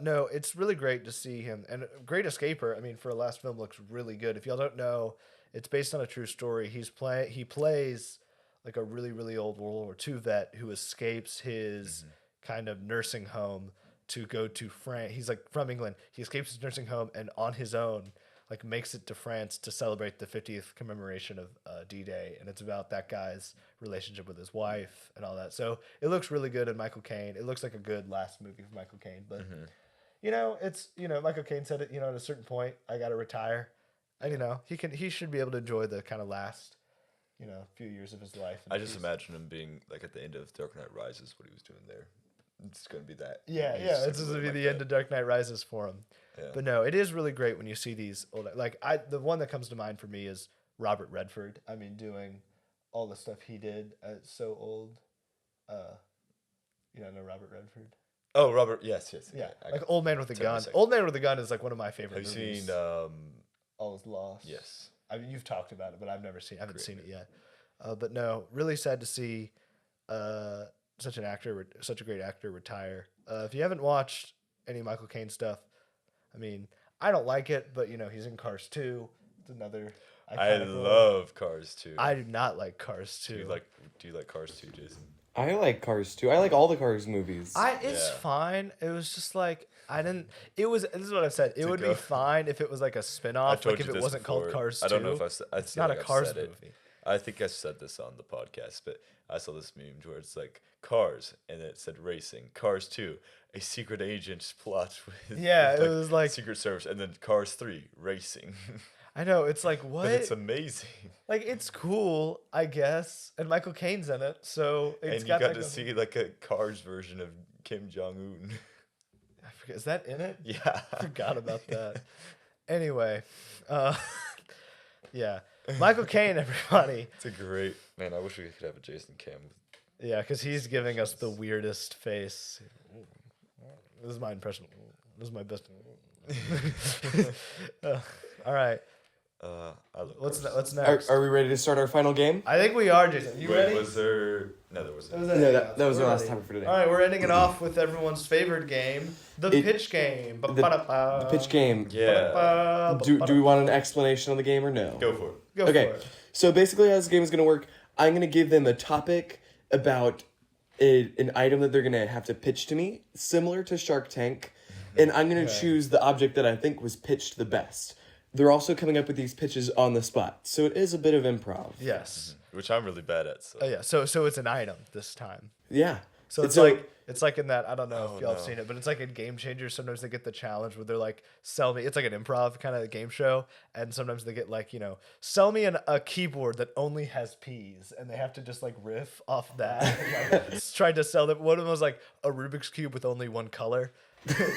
no, it's really great to see him, and great escaper. I mean, for a last film, looks really good. If y'all don't know, it's based on a true story. He plays like a really, really old World War II vet who escapes his kind of nursing home to go to France. He's like from England. He escapes his nursing home and on his own, like makes it to France to celebrate the 50th commemoration of D-Day. And it's about that guy's relationship with his wife and all that. So it looks really good in Michael Caine. It looks like a good last movie for Michael Caine. But, it's, Michael Caine said it, at a certain point, I got to retire. And, he should be able to enjoy the kind of last, few years of his life. I just imagine him being like at the end of Dark Knight Rises, what he was doing there. It's going to be that. Yeah, it's going to be the end of Dark Knight Rises for him. Yeah. But no, it is really great when you see these old, the one that comes to mind for me is Robert Redford. I mean, doing all the stuff he did so old. You don't know Robert Redford? Oh, Robert, yes. Yeah, like Old Man with a Gun. Old Man with a Gun is like one of my favorite movies. Have you seen All Is Lost? Yes. I mean, you've talked about it, but I haven't seen it yet. But no, really sad to see such a great actor retire. If you haven't watched any Michael Caine stuff, I mean, I don't like it, but he's in Cars 2. It's another. I love Cars 2. I do not like Cars 2. Do you like Cars 2, Jason? I like Cars 2. I like all the Cars movies. It's fine. It was just like this is what I've said. It would be fine if it was like a spin-off, like if it wasn't called Cars 2. I don't know if it's not a Cars movie. I think I said this on the podcast, but I saw this meme where it's like Cars, and it said racing. Cars 2, a secret agent's plot with it was like Secret Service, and then Cars 3, racing. I know, it's like, what? But it's amazing. Like, it's cool, I guess, and Michael Caine's in it, so it's and you got to see like a Cars version of Kim Jong-un. I forget, is that in it? Yeah. I forgot about that. Anyway, yeah. Michael Caine, everybody. It's a great... Man, I wish we could have a Jason Cam. Yeah, because he's giving us the weirdest face. This is my impression. This is my best. All right. What's next? Are we ready to start our final game? I think we are, Jason. You ready? Was there... No, there wasn't. No, that was our last topic for today. All right, we're ending it off with everyone's favorite game, the pitch game. The pitch game. Yeah. Do we want an explanation on the game or no? Go for it. Go for it. So basically how this game is going to work, I'm going to give them a topic about an item that they're going to have to pitch to me, similar to Shark Tank, and I'm going to choose the object that I think was pitched the best. They're also coming up with these pitches on the spot, so it is a bit of improv. Yes. Which I'm really bad at. So. So it's an item this time. Yeah. So it's like in that, I don't know if y'all have seen it, but it's like in Game Changers, sometimes they get the challenge where they're like, sell me, it's like an improv kind of game show, and sometimes they get like, sell me a keyboard that only has P's, and they have to just like riff off that, and like, try to sell them. One of them was like a Rubik's Cube with only one color.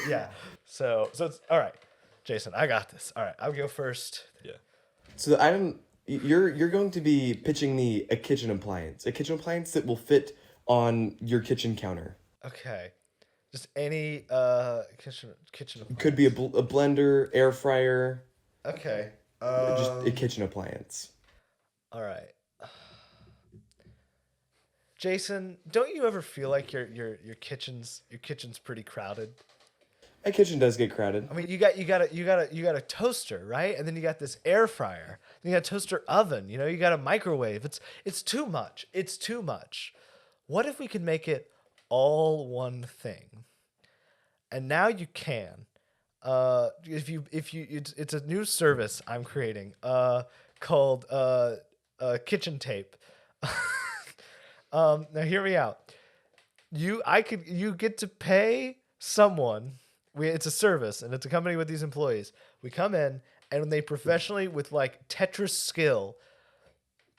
Yeah. So it's, all right, Jason, I got this. All right, I'll go first. Yeah. So the item, you're going to be pitching me a kitchen appliance that will fit on your kitchen counter. Okay. Just any kitchen appliance. Could be a blender, air fryer. Okay. Just a kitchen appliance. All right. Jason, don't you ever feel like your kitchen's pretty crowded? My kitchen does get crowded. I mean, you got a toaster, right? And then you got this air fryer. Then you got a toaster oven. You got a microwave. It's too much. It's too much. What if we could make it all one thing? And now you can. It's a new service I'm creating called Kitchen Tape. Now hear me out. You get to pay someone it's a service and it's a company with these employees. We come in and they professionally, with like Tetris skill,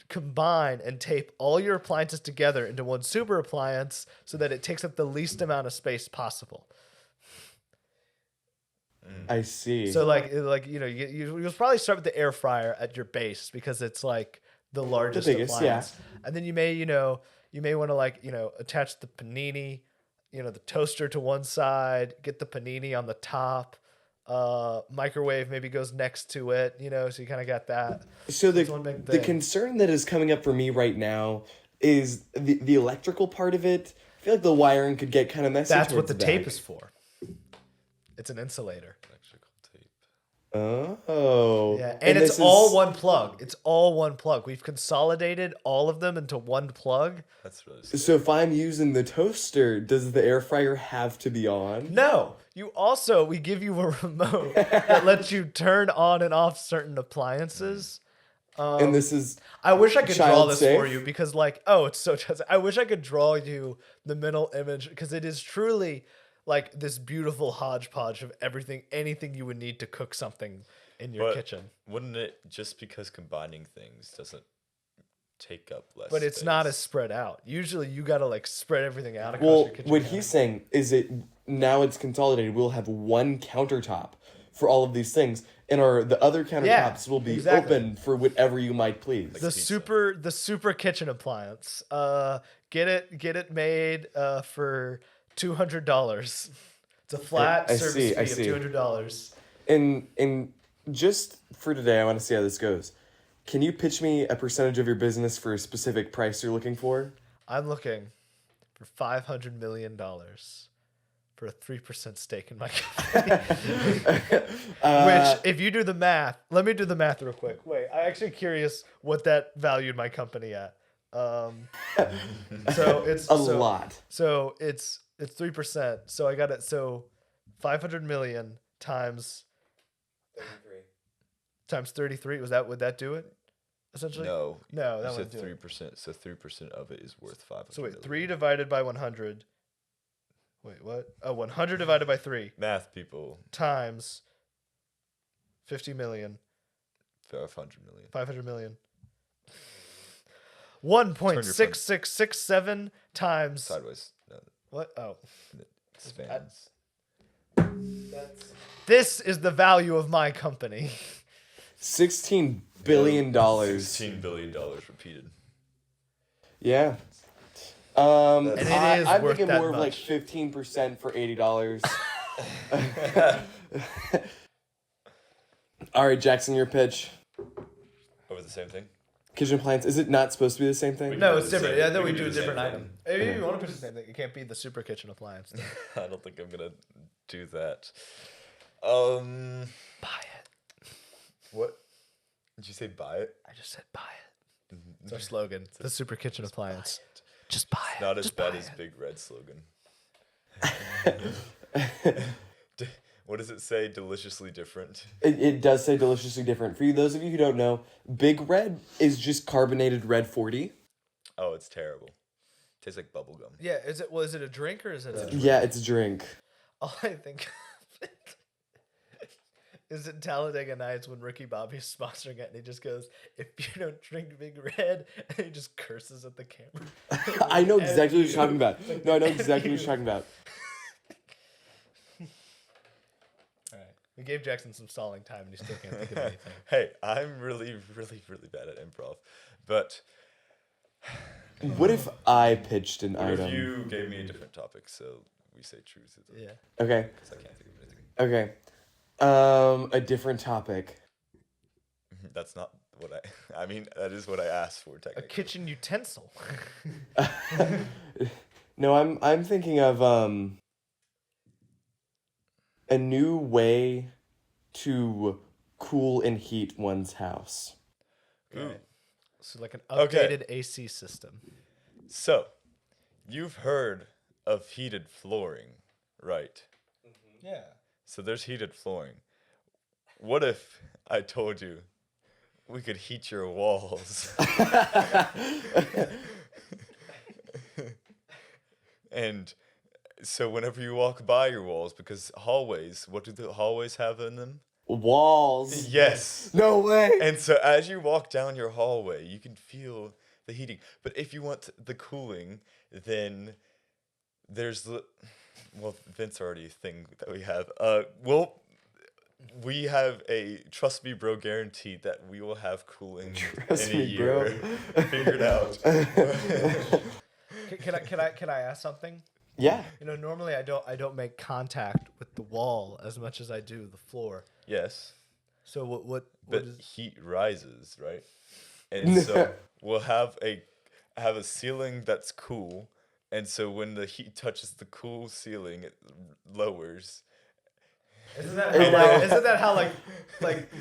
combine and tape all your appliances together into one super appliance so that it takes up the least amount of space possible. I see. So you'll probably start with the air fryer at your base because it's like the largest biggest, appliance, and then you may want to attach the panini, the toaster to one side, get the panini on the top. Microwave maybe goes next to it, so you kind of got that. So the concern that is coming up for me right now is the electrical part of it. I feel like the wiring could get kind of messy. That's what the tape is for. It's an insulator. Electrical tape. Oh. Yeah, and it's all one plug. It's all one plug. We've consolidated all of them into one plug. That's really sick. So if I'm using the toaster, does the air fryer have to be on? No. We give you a remote that lets you turn on and off certain appliances. And this is I wish I could draw child this safe? for you because it's so I wish I could draw you the mental image because it is truly like this beautiful hodgepodge of anything you would need to cook something in your kitchen. Wouldn't it, just because combining things doesn't take up less But it's space? not as spread out. Usually you got to like spread everything out across your kitchen. What he's saying is now it's consolidated. We'll have one countertop for all of these things, and the other countertops will be open for whatever you might please. The super kitchen appliance. Get it made for $200. It's a flat service fee of $200. And just for today, I want to see how this goes. Can you pitch me a percentage of your business for a specific price you're looking for? I'm looking for $500 million for a 3% stake in my company. Which, if you do the math, let me do the math real quick. Wait, I'm actually curious what that valued my company at. So it's a lot. So it's 3%. So I got it. So 500 million times 33. Would that do it? Essentially. No, that would wouldn't do 3%. So 3% of it is worth 500. So wait, 3 divided by 100. Wait, what? Oh, 100 divided by 3. Math people. Times 50 million. 500 million. 500 million. 1.6667 times. Sideways. No, What? Oh. it expands. This is the value of my company. $16 billion. $16 billion repeated. Yeah. And it is I'm worth thinking that more of like much. 15% for $80. All right, Jackson, your pitch. Over the same thing? Kitchen appliance. Is it not supposed to be the same thing? No, it's different. same- Yeah, then we we can do a do the different same item. thing. Maybe you want to push the same thing. It can't be the super kitchen appliance. I don't think I'm going to do that. Buy it. What? Did you say buy it? I just said buy it. It's our slogan. The super kitchen appliance. Just buy it. Not as Just bad buy as it. Big Red slogan. What does it say? Deliciously different. It does say deliciously different. For you, those of you who don't know, Big Red is just carbonated Red 40. Oh, it's terrible. Tastes like bubble gum. Yeah, is it a drink or is it a Yeah, it's a drink. All I think of is in Talladega Nights when Ricky Bobby's sponsoring it and he just goes, "If you don't drink Big Red," and he just curses at the camera. I know exactly what you're talking about. No, I know exactly what you're talking about. All right. We gave Jackson some stalling time and he still can't think of anything. Hey, I'm really, really, really bad at improv. But What if I pitched an what if item? you gave me a different topic, so we say truth? Yeah. Okay. Because I can't think of anything. Okay. A different topic. That's not what I mean, that is what I asked for, A technically. kitchen utensil. No, I'm thinking of a new way to cool and heat one's house. Ooh. So like an Okay. updated AC system. So, you've heard of heated flooring, right? Yeah. So there's heated flooring. What if I told you we could heat your walls? And So whenever you walk by your walls, because hallways, what do the hallways have in them? Walls. Yes. No way. And so as you walk down your hallway, you can feel the heating. But if you want the cooling, then there's the vents already a thing that we have. We have a trust me, bro, guarantee that we will have cooling in a year. Figured out. Can I ask something? Yeah. Normally I don't make contact with the wall as much as I do the floor. Yes. So what But is heat rises, right? And so we'll have a ceiling that's cool, and so when the heat touches the cool ceiling, it lowers. Isn't that how like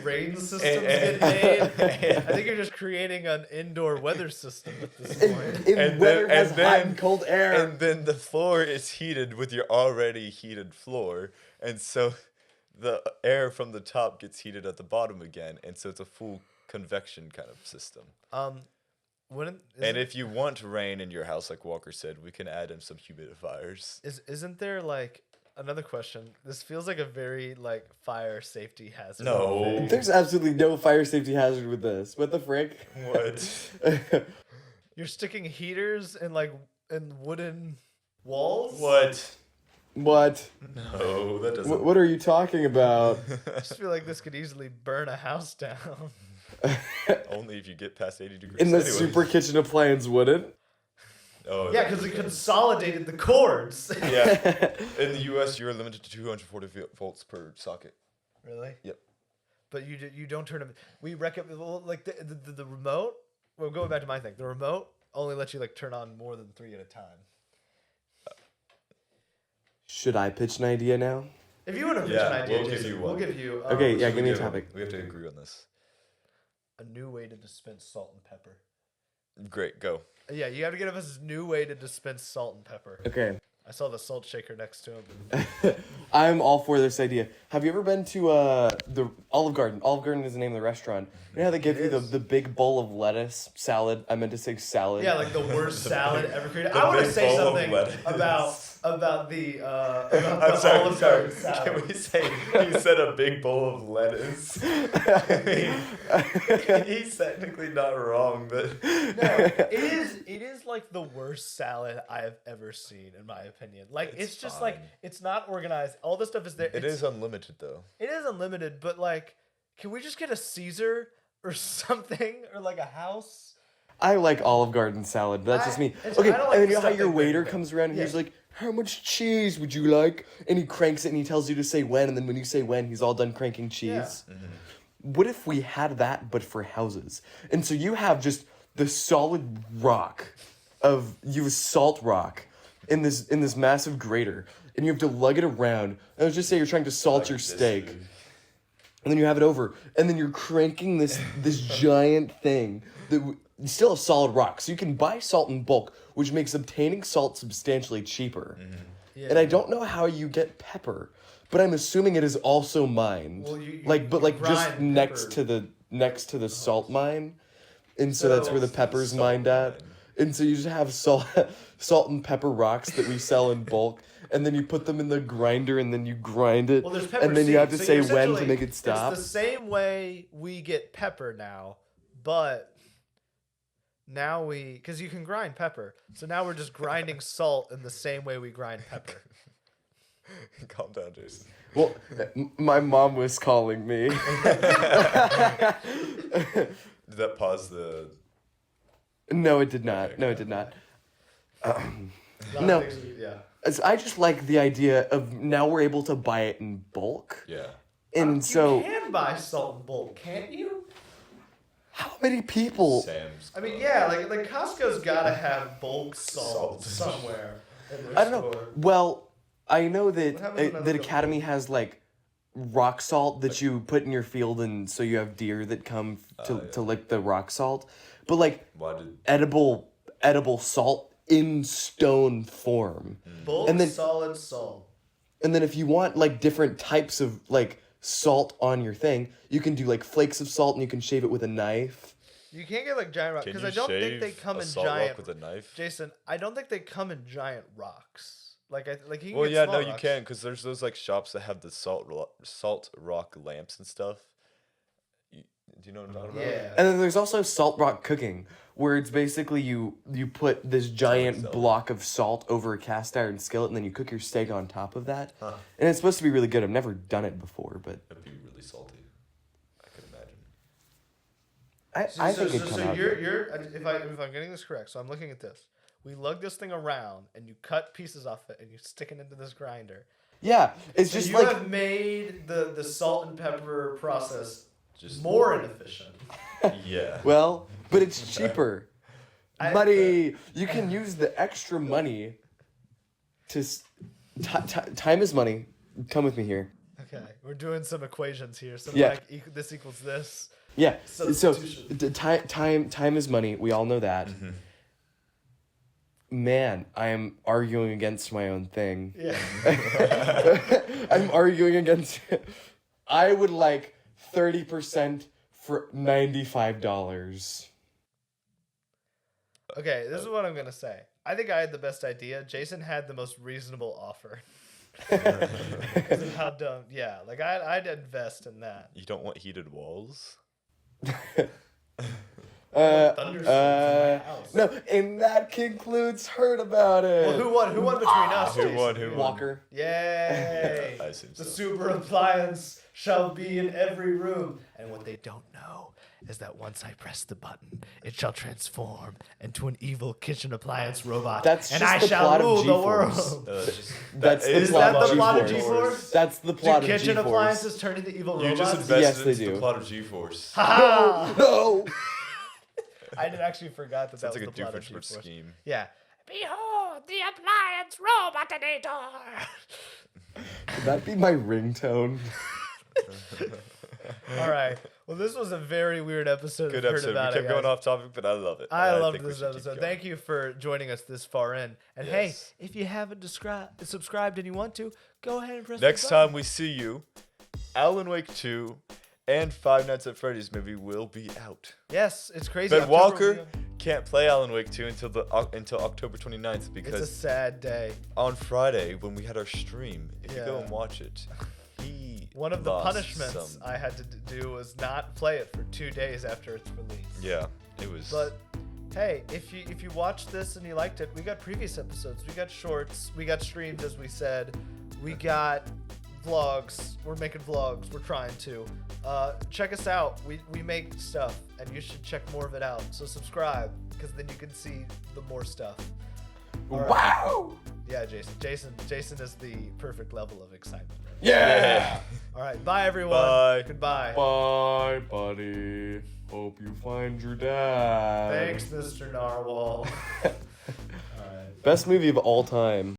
rain systems get made? I think you're just creating an indoor weather system at this point. Weather has hot and cold air. And then the floor is heated with your already heated floor, and so the air from the top gets heated at the bottom again, and so it's a full convection kind of system. If you want rain in your house, like Walker said, we can add in some humidifiers. Isn't there like another question? This feels like a very like fire safety hazard. No. There's absolutely no fire safety hazard with this. What the frick? What? You're sticking heaters in wooden walls? What? What? No, that doesn't. What are you talking about? I just feel like this could easily burn a house down. Only if you get past 80 degrees. In the super kitchen appliance wouldn't? Oh, yeah, because we consolidated the cords. Yeah. In the U.S., you're limited to 240 volts per socket. Really? Yep. But you don't turn them. We recommend like the remote. Well, going back to my thing, the remote only lets you like turn on more than 3 at a time. Should I pitch an idea now? If you want to pitch an idea, we'll give you one. We'll give you. Okay, yeah, give me a topic. We have to agree on this. A new way to dispense salt and pepper. Great, go. Yeah, you have to give us a new way to dispense salt and pepper. Okay. I saw the salt shaker next to him. I'm all for this idea. Have you ever been to the Olive Garden? Olive Garden is the name of the restaurant. You know how they give you the big bowl of lettuce salad? I meant to say salad. Yeah, like the worst salad ever created. I want to say something about the Olive Garden salad. Can we say he said a big bowl of lettuce? I mean, he's technically not wrong, but no, it is like the worst salad I have ever seen, in my opinion. Like it's just fine. like it's not organized. All the stuff is there. It is unlimited though. It is unlimited, but like, can we just get a Caesar or something, or like a house? I like Olive Garden salad, but that's just me. Okay, and then you know how your waiter comes around and he's like, how much cheese would you like? And he cranks it and he tells you to say when, and then when you say when, he's all done cranking cheese. Yeah. Mm-hmm. What if we had that, but for houses? And so you have just the solid rock you have salt rock in this massive grater, and you have to lug it around. And let's just say you're trying to salt your steak. And then you have it over, and then you're cranking this giant thing that you still have solid rock. So you can buy salt in bulk, which makes obtaining salt substantially cheaper. Mm-hmm. Yeah. And I don't know how you get pepper, but I'm assuming it is also mined. Well, you just next to the salt mine, and so that's where the pepper's mined at. And so you just have salt and pepper rocks that we sell in bulk. And then you put them in the grinder, and then you grind it, and then you have to say when to make it stop. It's the same way we get pepper now, but now because you can grind pepper, so now we're just grinding salt in the same way we grind pepper. Calm down, Jason. Well, my mom was calling me. Did that pause the... No, it did not. No, it did not. No. Yeah. I just like the idea of now we're able to buy it in bulk. Yeah. And you so... can buy salt in bulk, can't you? How many people... Sam's. I mean, yeah, like Costco's got to have bulk salt somewhere in their I don't know. store. Well, I know that Academy has, like, rock salt that you put in your field, and so you have deer that come to lick the rock salt. But, like, edible salt in stone form. Bulk and then, solid salt. And then if you want like different types of like salt on your thing, you can do like flakes of salt and you can shave it with a knife. You can't get like giant rocks because I don't think they come in giant. Rock with a knife? Jason, I don't think they come in giant rocks. Like you can Well, get yeah, small no, you rocks. can, because there's those like shops that have the salt rock lamps and stuff. Do you know what I'm talking about? Yeah. And then there's also salt rock cooking, where it's basically you put this giant itself. block of salt over a cast iron skillet, and then you cook your steak on top of that. Huh. And it's supposed to be really good. I've never done it before, but That'd be really salty. I could imagine. I think it'd come so out. you're if I'm getting this correct, so I'm looking at this. We lug this thing around and you cut pieces off it and you stick it into this grinder. Yeah, it's So just you like have made the salt and pepper process Just more inefficient. Yeah. well, but it's cheaper. I- Buddy, you can use the extra money to time is money. Come with me here. Okay, we're doing some equations here. So Yeah. like this equals this. Yeah. So Substitution. time is money. We all know that. Mm-hmm. Man, I am arguing against my own thing. Yeah. I'm arguing against. I would like 30% for $95. Okay, this is what I'm gonna say. I think I had the best idea. Jason had the most reasonable offer. Because of how dumb. Yeah, like I'd invest in that. You don't want heated walls? Thunderstorms in my house. No, and that concludes Heard About It. Well, who won between us? Who Jason? won? Who won? Walker. Yay! I assume The so. super appliance shall be in every room. And what they don't know is that once I press the button, it shall transform into an evil kitchen appliance robot. That's and just I the shall plot of rule the G-Force. world. That's the Is plot that of the plot of G-Force. G-Force? That's the Do plot of kitchen G-Force. appliances turn into evil You robots? just invested Yes, they into do. the plot of G-Force. Ha! No. I did actually forgot that Sounds was like a the plot of Doofenshmirtz G-Force. scheme. Yeah. Behold the appliance robotinator. Could that be my ringtone? All right. Well, this was a very weird episode. Good of Heard episode. We About kept It, going guys. off topic, but I love it. I loved think we this should keep episode. going. Thank you for joining us this far in. And Yes. hey, if you haven't subscribed and you want to, go ahead and press Next the button. time we see you, Alan Wake 2 and Five Nights at Freddy's movie will be out. Yes, it's crazy. Ben October Walker will be- can't play Alan Wake 2 until October 29th It's a because sad day. on Friday when we had our stream, if you go Yeah. and watch it, he One of the lost punishments some- I had to do was not play it for 2 days after its release. Yeah, it was. But hey, if you watched this and you liked it, we got previous episodes, we got shorts, we got streams as we said, we got vlogs. We're making vlogs. We're trying to. Check us out. We make stuff, and you should check more of it out. So subscribe, because then you can see the more stuff. All right. Wow. Yeah, Jason is the perfect level of excitement. Yeah. All right, bye everyone. Bye. Goodbye. Bye, buddy. Hope you find your dad. Thanks, Mr. Narwhal. All right. Best movie of all time.